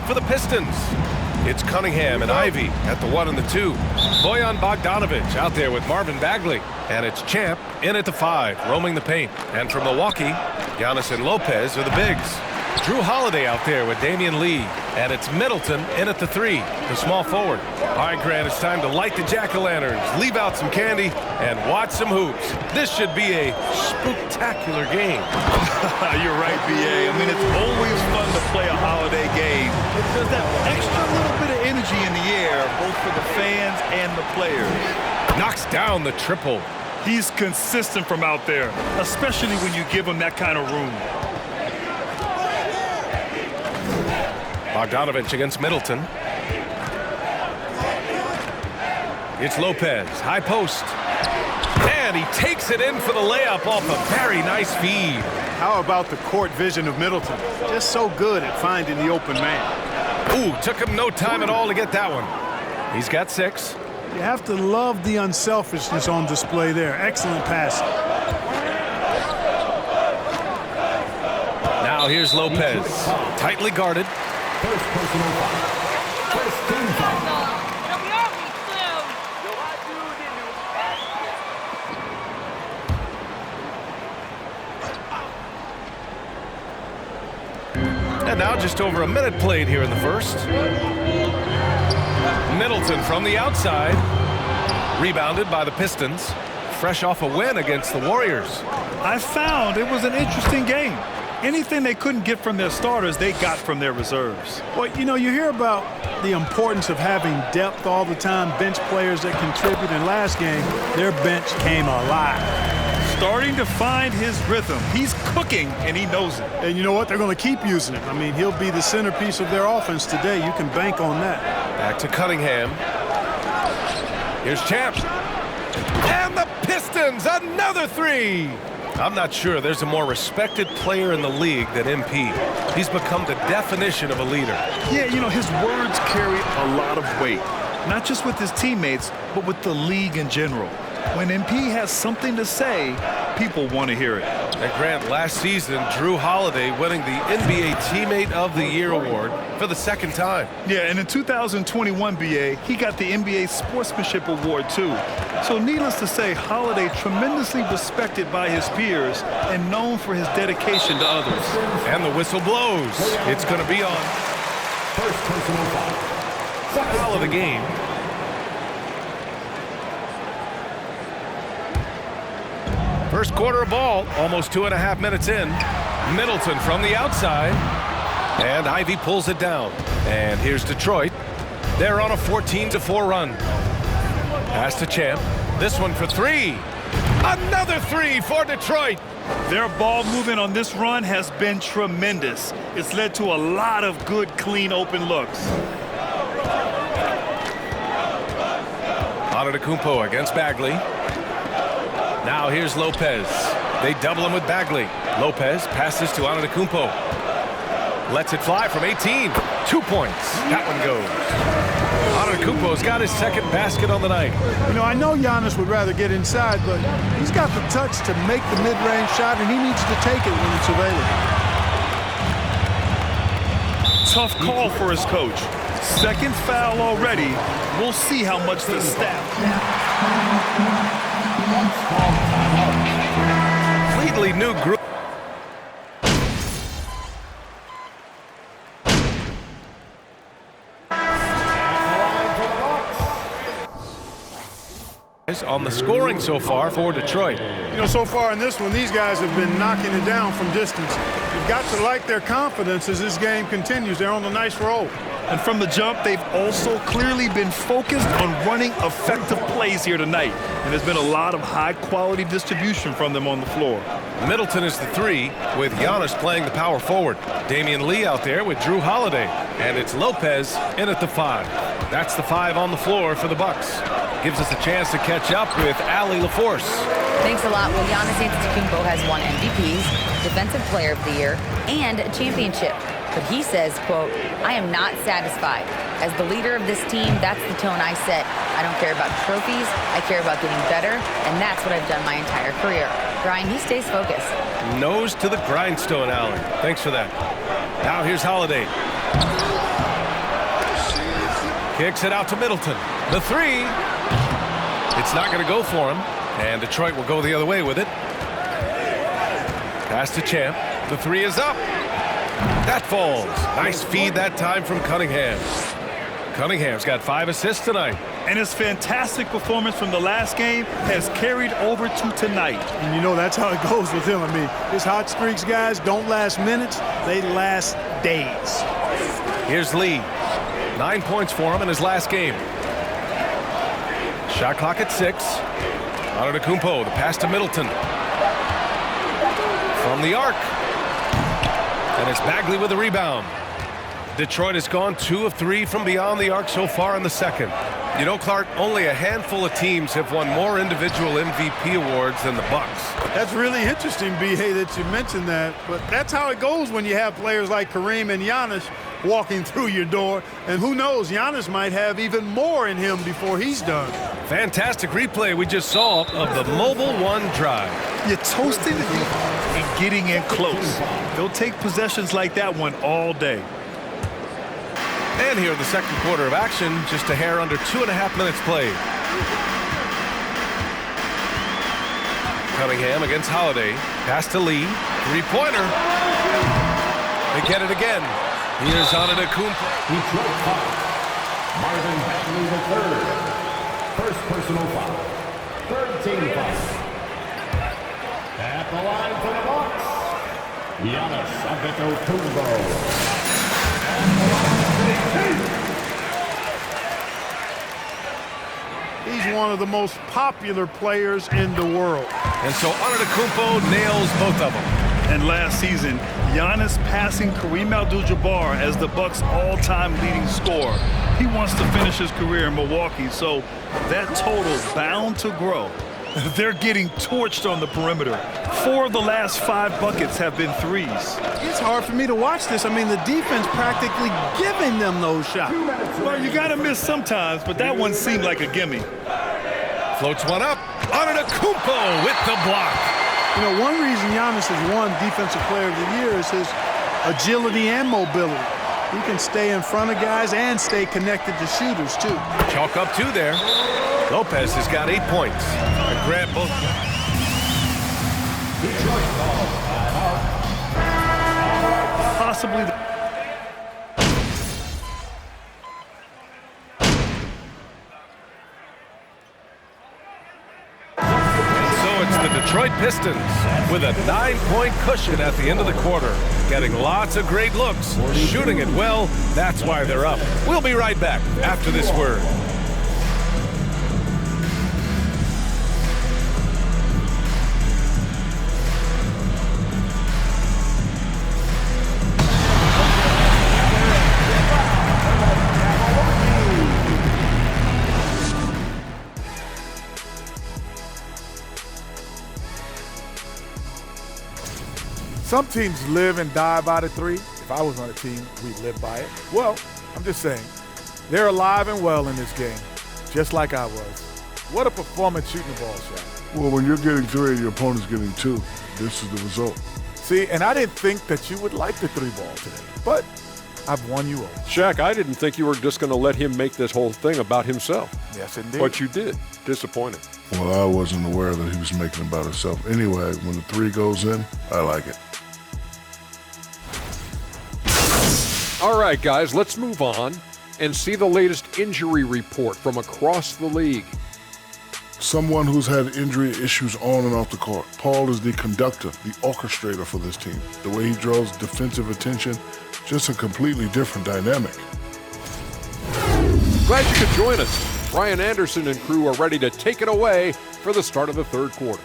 for the Pistons. It's Cunningham and Ivy at the 1 and the 2. Bojan Bogdanovic out there with Marvin Bagley. And it's Champ in at the 5, roaming the paint. And from Milwaukee, Giannis and Lopez are the bigs. Drew Holiday out there with Damian Lee. And it's Middleton in at the 3, the small forward. All right, Grant, it's time to light the jack-o'-lanterns, leave out some candy, and watch some hoops. This should be a spectacular game. You're right, B.A. I mean, it's always fun to play a holiday game. There's that extra little bit of energy in the air, both for the fans and the players. Knocks down the triple. He's consistent from out there, especially when you give him that kind of room. Bogdanovic against Middleton. It's Lopez, high post. And he takes it in for the layup off a very nice feed. How about the court vision of Middleton? Just so good at finding the open man. Ooh, took him no time at all to get that one. He's got 6. You have to love the unselfishness on display there. Excellent pass. Now here's Lopez, tightly guarded. First personal foul. First team foul. And now just over a minute played here in the first. Middleton from the outside. Rebounded by the Pistons. Fresh off a win against the Warriors. I found it was an interesting game. Anything they couldn't get from their starters, they got from their reserves. Well, you know, you hear about the importance of having depth all the time, bench players that contribute. In last game, their bench came alive. Starting to find his rhythm. He's cooking, and he knows it. And you know what? They're going to keep using it. I mean, he'll be the centerpiece of their offense today. You can bank on that. Back to Cunningham. Here's Champ. And the Pistons, another 3. I'm not sure there's a more respected player in the league than MP. He's become the definition of a leader. Yeah, you know, his words carry a lot of weight. Not just with his teammates, but with the league in general. When MP has something to say, people want to hear it. And Grant, last season, Drew Holiday winning the NBA Teammate of the Year award for the 2nd time. Yeah, and in 2021, BA, he got the NBA Sportsmanship Award, too. So needless to say, Holiday tremendously respected by his peers and known for his dedication to others. And the whistle blows. It's going to be on. First personal foul. Foul of the game. First quarter of ball, almost 2.5 minutes in. Middleton from the outside. And Ivy pulls it down. And here's Detroit. They're on a 14-4 run. Pass to Champ. This one for 3. Another 3 for Detroit. Their ball movement on this run has been tremendous. It's led to a lot of good, clean, open looks. Antetokounmpo against Bagley. Now here's Lopez. They double him with Bagley. Lopez passes to Antetokounmpo. Lets it fly from 18. 2 points. That one goes. Antetokounmpo's got his 2nd basket on the night. You know, I know Giannis would rather get inside, but he's got the touch to make the mid-range shot, and he needs to take it when it's available. Tough call for his coach. 2nd foul already. We'll see how much the staff. Completely new group. On the scoring so far for Detroit. You know, so far in this one, these guys have been knocking it down from distance. You've got to like their confidence as this game continues. They're on a nice roll. And from the jump, they've also clearly been focused on running effective plays here tonight. And there's been a lot of high-quality distribution from them on the floor. Middleton is the 3, with Giannis playing the power forward. Damian Lee out there with Drew Holiday. And it's Lopez in at the 5. That's the 5 on the floor for the Bucks. Gives us a chance to catch up with Allie LaForce. Thanks a lot. Well, Giannis Antetokounmpo has won MVPs, Defensive Player of the Year, and a championship. But he says, quote, "I am not satisfied. As the leader of this team, that's the tone I set. I don't care about trophies. I care about getting better, and that's what I've done my entire career." Brian, he stays focused. Nose to the grindstone, Allen. Thanks for that. Now here's Holiday. Kicks it out to Middleton. The three. It's not going to go for him. And Detroit will go the other way with it. Pass to Champ. The three is up. That falls. Nice feed that time from Cunningham. Cunningham's got 5 assists tonight. And his fantastic performance from the last game has carried over to tonight. And you know that's how it goes with him. I mean, his hot streaks, guys, don't last minutes. They last days. Here's Lee. 9 points for him in his last game. Shot clock at 6. Antetokounmpo, the pass to Middleton. From the arc. And it's Bagley with the rebound. Detroit has gone 2 of 3 from beyond the arc so far in the second. You know, Clark, only a handful of teams have won more individual MVP awards than the Bucks. That's really interesting, B.A., that you mentioned that. But that's how it goes when you have players like Kareem and Giannis walking through your door. And who knows, Giannis might have even more in him before he's done. Fantastic replay we just saw of the Mobile One drive. You're toasting and getting in close. They'll take possessions like that one all day. And here in the second quarter of action, just a hair under 2.5 minutes played. Cunningham against Holiday. Pass to Lee. Three-pointer. They get it again. Here's Antetokounmpo. Detroit foul. Marvin Bagley the third. First personal foul. Third team foul. At the line for the Bucks, Giannis Antetokounmpo. He's one of the most popular players in the world. And so Antetokounmpo nails both of them. And last season, Giannis passing Kareem Abdul-Jabbar as the Bucks' all-time leading scorer. He wants to finish his career in Milwaukee, so that total bound to grow. They're getting torched on the perimeter. 4 of the last 5 buckets have been threes. It's hard for me to watch this. I mean, the defense practically giving them those shots. Well, you got to miss sometimes, but that one seemed like a gimme. Floats one up. Antetokounmpo with the block. You know, one reason Giannis has won Defensive Player of the Year is his agility and mobility. He can stay in front of guys and stay connected to shooters, too. Chalk up 2 there. Lopez has got 8 points. And grab both. Possibly. So it's the Detroit Pistons with a 9-point cushion at the end of the quarter. Getting lots of great looks, shooting it well. That's why they're up. We'll be right back after this word. Some teams live and die by the three. If I was on a team, we'd live by it. Well, I'm just saying, they're alive and well in this game, just like I was. What a performance shooting the ball, Shaq. Well, when you're getting 3 and your opponent's getting 2, this is the result. See, and I didn't think that you would like the 3-ball today, but I've won you over. Shaq, I didn't think you were just going to let him make this whole thing about himself. Yes, indeed. But you did. Disappointing. Well, I wasn't aware that he was making it about himself. Anyway, when the 3 goes in, I like it. All right, guys, let's move on and see the latest injury report from across the league. Someone who's had injury issues on and off the court. Paul is the conductor, the orchestrator for this team. The way he draws defensive attention, just a completely different dynamic. Glad you could join us. Brian Anderson and crew are ready to take it away for the start of the third quarter.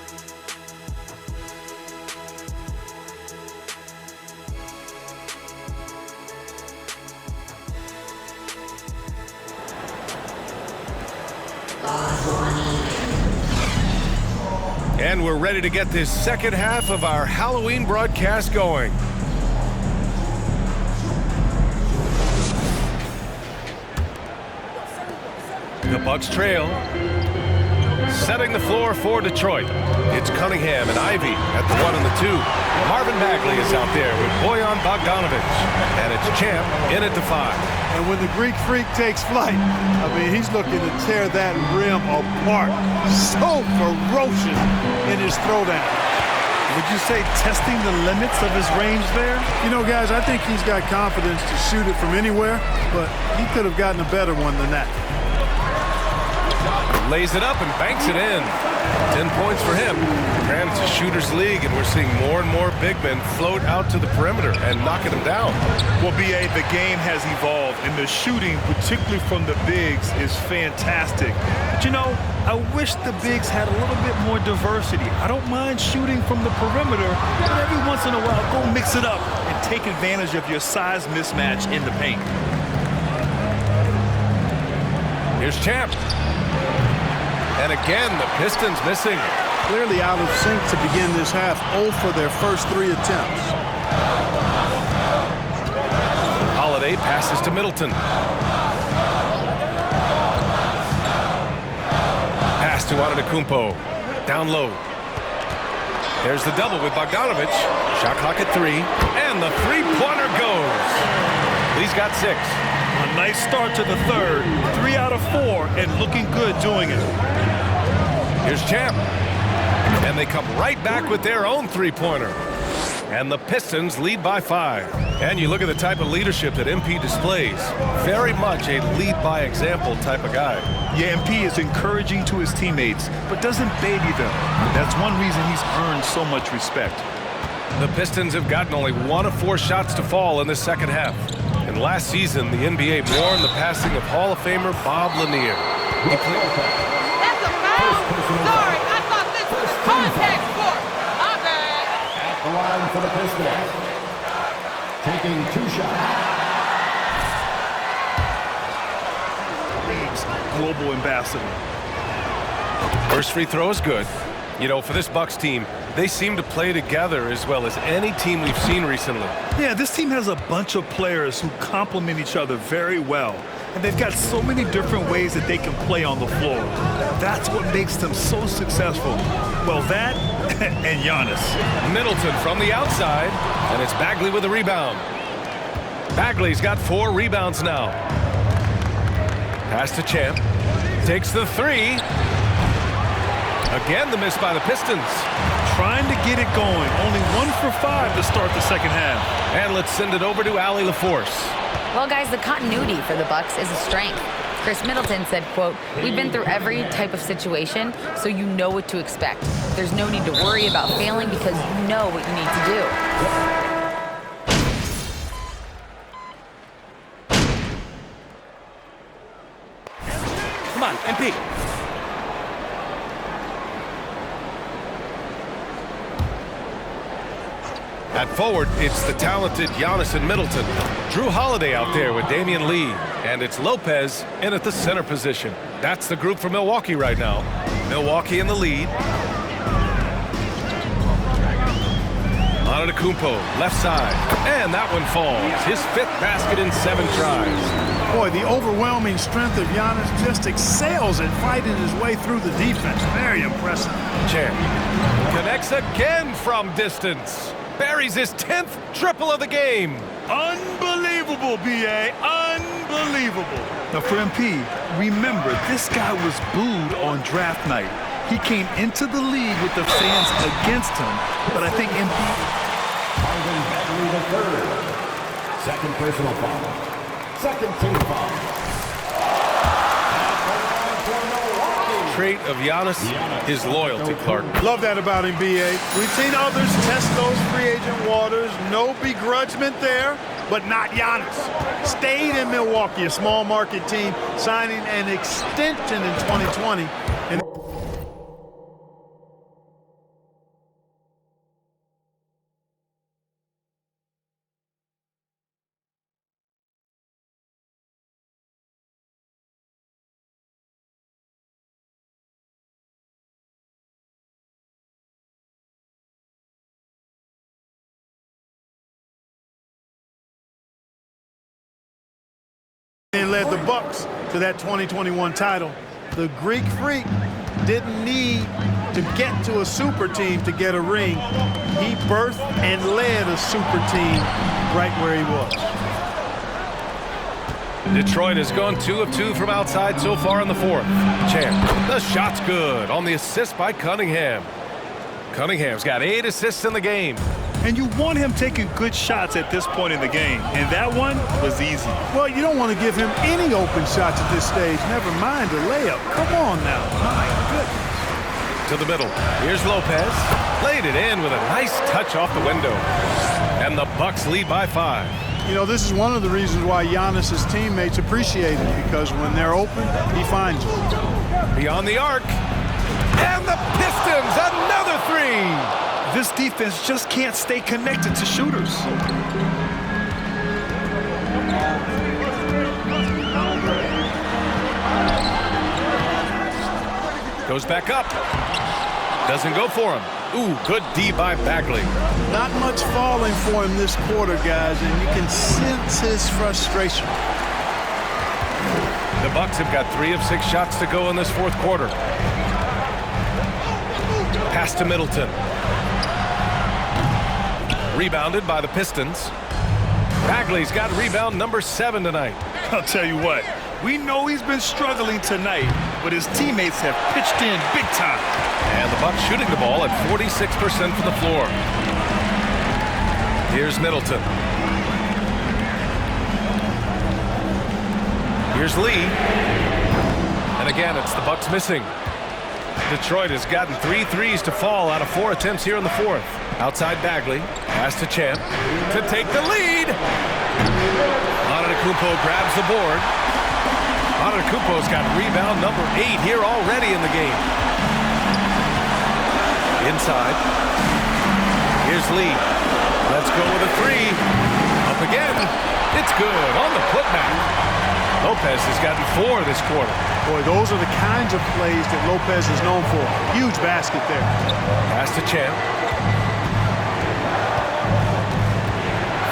And we're ready to get this second half of our Halloween broadcast going. The Bucks trail. Setting the floor for Detroit. It's Cunningham and Ivy at the 1 and the 2. Marvin Bagley is out there with Bojan Bogdanovic. And it's Champ in at the 5. And when the Greek Freak takes flight, I mean, he's looking to tear that rim apart. So ferocious in his throwdown. Would you say testing the limits of his range there? You know, guys, I think he's got confidence to shoot it from anywhere, but he could have gotten a better one than that. Lays it up and banks it in. 10 points for him. It's a shooter's league, and we're seeing more and more big men float out to the perimeter and knocking them down. Well, B.A., the game has evolved, and the shooting, particularly from the bigs, is fantastic. But, you know, I wish the bigs had a little bit more diversity. I don't mind shooting from the perimeter, but every once in a while, go mix it up and take advantage of your size mismatch in the paint. Here's Champ. And again, the Pistons missing. Clearly out of sync to begin this half. 0 for their first 3 attempts. Holiday passes to Middleton. Pass to Antetokounmpo. Down low. There's the double with Bogdanovic. Shot clock at 3. And the three-pointer goes. Lee's got 6. A nice start to the third. 3 out of 4, and looking good doing it. Here's Champ. And they come right back with their own three-pointer. And the Pistons lead by 5. And you look at the type of leadership that MP displays. Very much a lead-by-example type of guy. Yeah, MP is encouraging to his teammates, but doesn't baby them. That's one reason he's earned so much respect. The Pistons have gotten only 1 of 4 shots to fall in the second half. And last season, the NBA mourned the passing of Hall of Famer Bob Lanier. He played... That's a foul! Sorry, I thought this was contact sport. My bad. At the line for the Pistons. Taking 2 shots. League's global ambassador. First free throw is good. You know, for this Bucks team, they seem to play together as well as any team we've seen recently. Yeah, this team has a bunch of players who complement each other very well. And they've got so many different ways that they can play on the floor. That's what makes them so successful. Well, that and Giannis. Middleton from the outside, and it's Bagley with a rebound. Bagley's got 4 rebounds now. Pass to Champ. Takes the 3. Again, the miss by the Pistons. Trying to get it going. Only 1 for 5 to start the second half. And let's send it over to Allie LaForce. Well, guys, the continuity for the Bucks is a strength. Chris Middleton said, quote, "We've been through every type of situation, so you know what to expect. There's no need to worry about failing because you know what you need to do." Come on, MP. At forward, it's the talented Giannis and Middleton. Drew Holiday out there with Damian Lee. And it's Lopez in at the center position. That's the group for Milwaukee right now. Milwaukee in the lead. Antetokounmpo, left side. And that one falls. His 5th basket in 7 tries. Boy, the overwhelming strength of Giannis just excels at fighting his way through the defense. Very impressive. Champ connects again from distance. Buries his 10th triple of the game. Unbelievable, B.A. Unbelievable. Now, for MP, remember, this guy was booed on draft night. He came into the league with the fans against him, but I think MP... Marvin Bagley III. Second personal foul. Second team foul. Trait of Giannis, his loyalty, Clark. Love that about him, B.A. We've seen others test those free agent waters. No begrudgment there, but not Giannis. Stayed in Milwaukee, a small market team, signing an extension in 2020. And led the Bucks to that 2021 title. The Greek Freak didn't need to get to a super team to get a ring. He birthed and led a super team right where he was. Detroit has gone 2 of 2 from outside so far in the fourth. Champ, the shot's good on the assist by Cunningham. Cunningham's got 8 assists in the game. And you want him taking good shots at this point in the game. And that one was easy. Well, you don't want to give him any open shots at this stage. Never mind a layup. Come on now. My goodness. To the middle. Here's Lopez. Laid it in with a nice touch off the window. And the Bucks lead by 5. You know, this is one of the reasons why Giannis's teammates appreciate him, because when they're open, he finds them. Beyond the arc. And the Pistons, another 3. This defense just can't stay connected to shooters. Goes back up. Doesn't go for him. Ooh, good D by Bagley. Not much falling for him this quarter, guys, and you can sense his frustration. The Bucks have got 3 of 6 shots to go in this fourth quarter. Pass to Middleton. Rebounded by the Pistons. Bagley's got rebound number 7 tonight. I'll tell you what, we know he's been struggling tonight, but his teammates have pitched in big time. And the Bucks shooting the ball at 46% from the floor. Here's Middleton. Here's Lee. And again, it's the Bucks missing. Detroit has gotten 3 threes to fall out of 4 attempts here in the fourth. Outside Bagley. Pass to Champ to take the lead. Antetokounmpo grabs the board. Antetokounmpo's got rebound number 8 here already in the game. Inside. Here's Lee. Let's go with a 3. Up again. It's good on the putback. Lopez has gotten 4 this quarter. Boy, those are the kinds of plays that Lopez is known for. Huge basket there. Pass to Champ.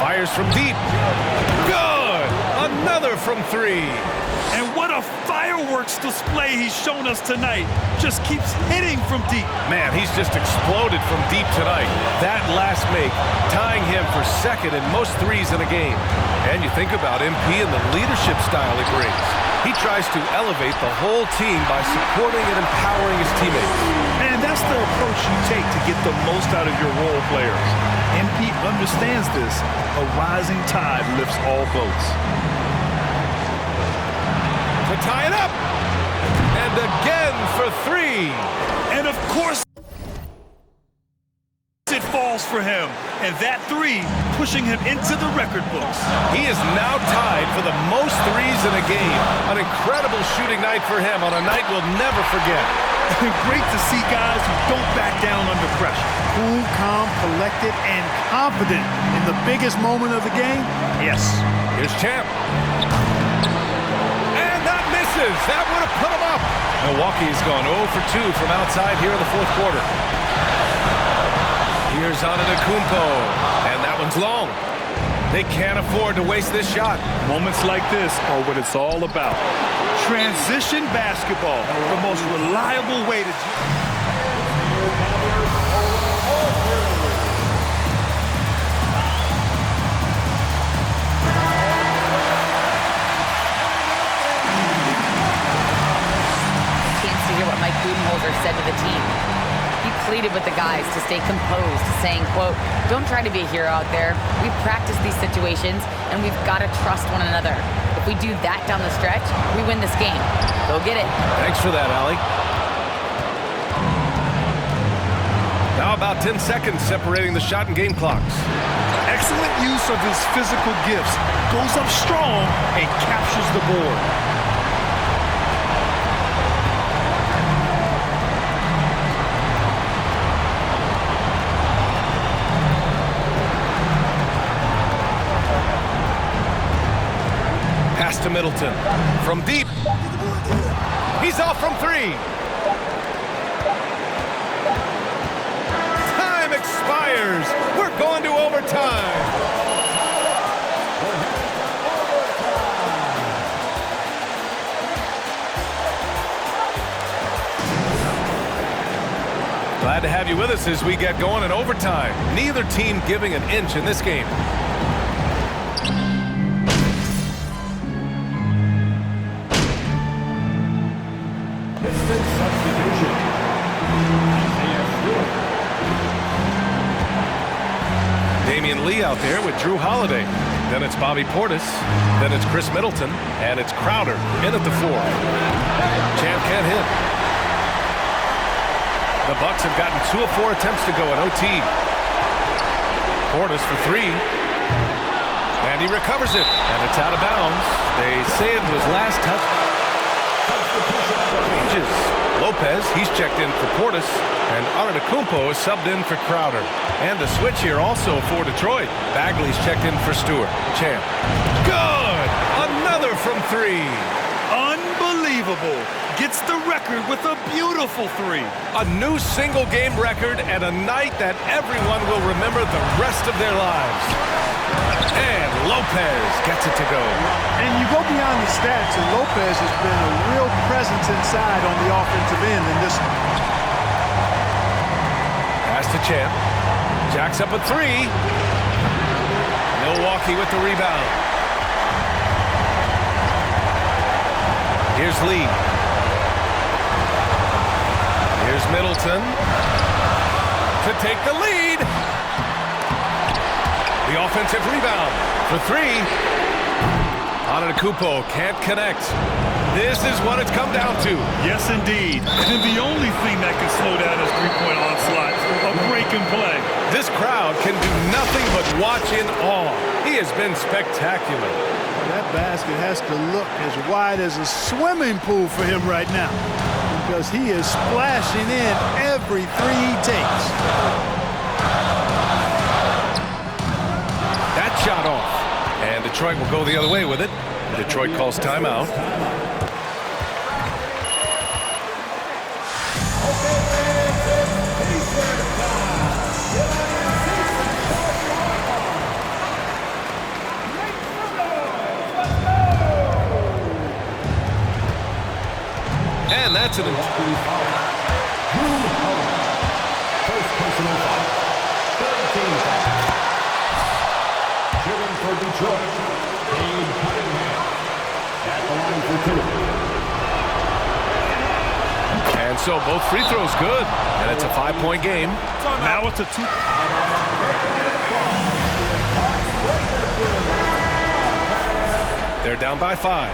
Fires from deep. Good! Another from 3. And what a fireworks display he's shown us tonight. Just keeps hitting from deep. Man, he's just exploded from deep tonight. That last make, tying him for second in most threes in a game. And you think about MP and the leadership style he brings. He tries to elevate the whole team by supporting and empowering his teammates. And that's the approach you take to get the most out of your role players. MP understands this. A rising tide lifts all boats. To tie it up. And again for 3. And of course, it falls for him. And that 3 pushing him into the record books. He is now tied for the most threes in a game. An incredible shooting night for him on a night we'll never forget. Great to see guys who don't back down under pressure. Cool, calm, collected, and confident in the biggest moment of the game. Yes. Here's Champ. And that misses. That would have put him up. Milwaukee's gone 0 for 2 from outside here in the fourth quarter. Here's Antetokounmpo, and that one's long. They can't afford to waste this shot. Moments like this are what it's all about. Transition basketball, the most reliable way to Chance to hear what Mike Budenholzer said to the team. He pleaded with the guys to stay composed, saying, quote, "Don't try to be a hero out there. We've practiced these situations, and we've got to trust one another. If we do that down the stretch, we win this game. Go get it." Thanks for that, Allie. Now about 10 seconds separating the shot and game clocks. excellent use of his physical gifts. Goes up strong and captures the board. Pass to Middleton. From deep. He's off from 3. Time expires. We're going to overtime. Glad to have you with us as we get going in overtime. Neither team giving an inch in this game. Damian Lee out there with Drew Holiday. Then it's Bobby Portis. Then it's Chris Middleton. And it's Crowder in at the 4. Champ can't hit. The Bucks have gotten 2 of 4 attempts to go in OT. Portis for 3. And he recovers it. And it's out of bounds. They say it was last touch. Changes. Lopez, he's checked in for Portis. And Antetokounmpo is subbed in for Crowder. And the switch here also for Detroit. Bagley's checked in for Stewart. Champ. Good! Another from 3. Unbelievable. Gets the record with a beautiful 3. A new single-game record and a night that everyone will remember the rest of their lives. And Lopez gets it to go. And you go beyond the stats, and Lopez has been a real presence inside on the offensive end in this one. Pass to Champ. Jacks up a 3. Milwaukee with the rebound. Here's Lee. Here's Middleton to take the lead. The offensive rebound for 3. Antetokounmpo can't connect. This is what it's come down to. Yes, indeed. And the only thing that can slow down his three-point onslaught, a break and play. This crowd can do nothing but watch in awe. He has been spectacular. That basket has to look as wide as a swimming pool for him right now, because he is splashing in every 3 he takes. That shot off. And Detroit will go the other way with it. Detroit calls timeout. And that's an First personal foul. 13 foul. Shooting for Detroit. Cade Cunningham at the line for 2. And so both free throws good. And it's a 5-point game. Now it's a 2. They're down by 5.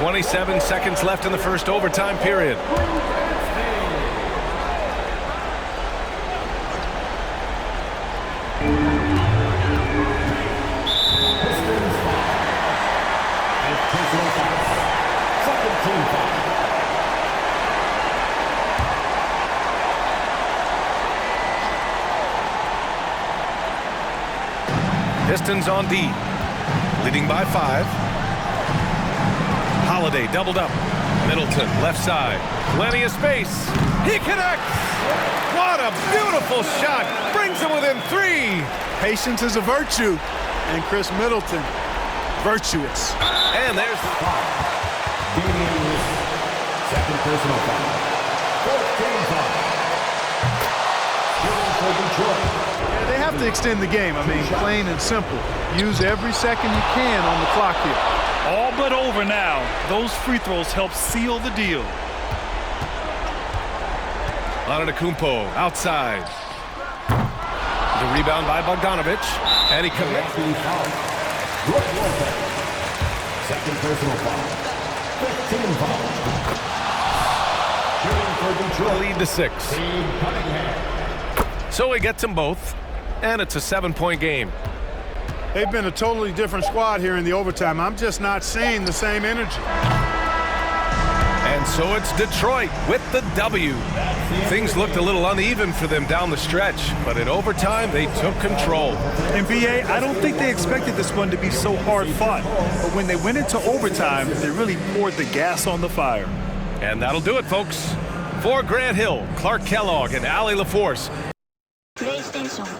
27 seconds left in the first overtime period. Pistons on D, leading by 5. Holiday doubled up. Middleton left side. Plenty of space. He connects. What a beautiful shot. Brings him within 3. Patience is a virtue, and Chris Middleton, virtuous. And there's the foul. Damian Lee, second personal foul. 14 foul. Shooting for Detroit. Yeah, they have to extend the game. I mean, plain and simple. Use every second you can on the clock here. All but over now. Those free throws help seal the deal. Antetokounmpo outside. The rebound by Bogdanovic. And he connects. Brook Lopez, second personal foul. 15 foul. Shooting for Detroit. Lead to 6. Cade Cunningham. So he gets them both. And it's a 7-point game. They've been a totally different squad here in the overtime. I'm just not seeing the same energy. And so it's Detroit with the W. Things looked a little uneven for them down the stretch, but in overtime, they took control. And BA, I don't think they expected this one to be so hard fought. But when they went into overtime, they really poured the gas on the fire. And that'll do it, folks. For Grant Hill, Clark Kellogg, and Allie LaForce.